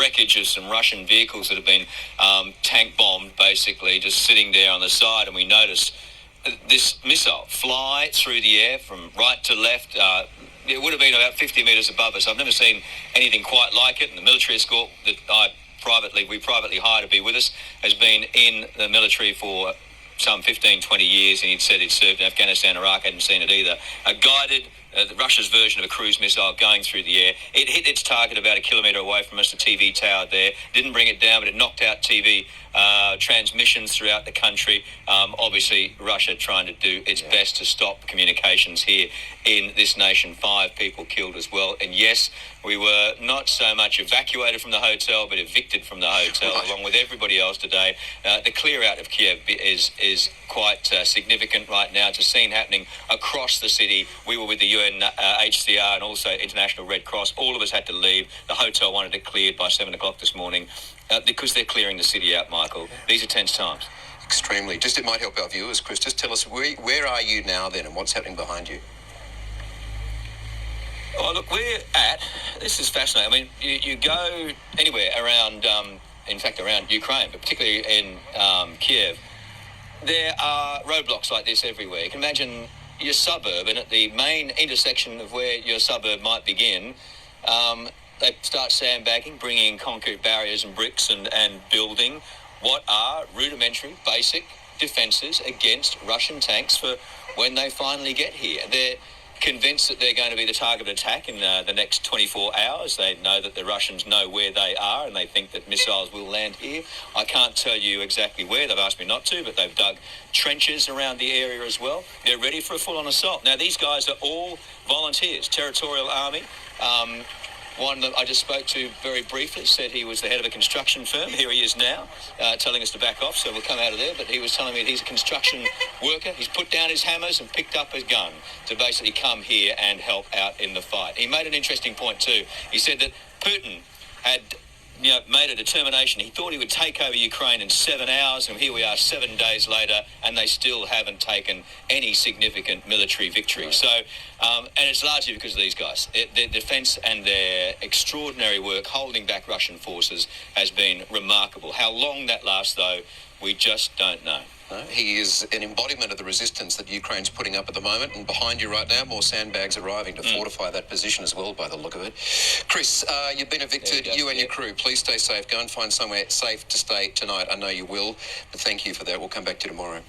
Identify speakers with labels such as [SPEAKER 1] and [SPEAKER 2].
[SPEAKER 1] wreckage of some Russian vehicles that have been tank bombed, basically, just sitting there on the side, and we notice this missile fly through the air from right to left. It would have been about 50 metres above us. I've never seen anything quite like it, and the military escort that we privately hire to be with us has been in the military for some 15, 20 years, and he'd said he'd served in Afghanistan, Iraq, hadn't seen it either. Guided Russia's version of a cruise missile going through the air. It hit its target about a kilometre away from us, the TV tower there. Didn't bring it down, but it knocked out TV transmissions throughout the country. Obviously, Russia trying to do its best to stop communications here in this nation. 5 people killed as well. And yes, we were not so much evacuated from the hotel, but evicted from the hotel, along with everybody else today. The clear out of Kiev is quite significant right now. It's a scene happening across the city. We were with the UNHCR and also International Red Cross. All of us had to leave. The hotel wanted it cleared by 7 o'clock this morning because they're clearing the city out, Michael. These are tense times.
[SPEAKER 2] Extremely. Just it might help our viewers, Chris. Just tell us, where are you now then, and what's happening behind you?
[SPEAKER 1] Oh, look, this is fascinating. I mean, you go anywhere around, in fact, around Ukraine, but particularly in Kiev, there are roadblocks like this everywhere. You can imagine your suburb, and at the main intersection of where your suburb might begin, they start sandbagging, bringing concrete barriers and bricks and building what are rudimentary, basic defences against Russian tanks for when they finally get here. They're convinced that they're going to be the target of attack in the next 24 hours. They know that the Russians know where they are, and they think that missiles will land here. I can't tell you exactly where. They've asked me not to, but they've dug trenches around the area as well. They're ready for a full-on assault. Now, these guys are all volunteers, Territorial Army. One that I just spoke to very briefly said he was the head of a construction firm. Here he is now, telling us to back off, so we'll come out of there. But he was telling me he's a construction worker. He's put down his hammers and picked up his gun to basically come here and help out in the fight. He made an interesting point too. He said that Putin had made a determination. He thought he would take over Ukraine in 7 hours, and here we are 7 days later, and they still haven't taken any significant military victory. So, and it's largely because of these guys. Their defence and their extraordinary work holding back Russian forces has been remarkable. How long that lasts, though, we just don't know.
[SPEAKER 2] He is an embodiment of the resistance that Ukraine's putting up at the moment, and behind you right now, more sandbags arriving to fortify that position as well, by the look of it. Chris, you've been evicted, you and your crew. Please stay safe. Go and find somewhere safe to stay tonight. I know you will, but thank you for that. We'll come back to you tomorrow.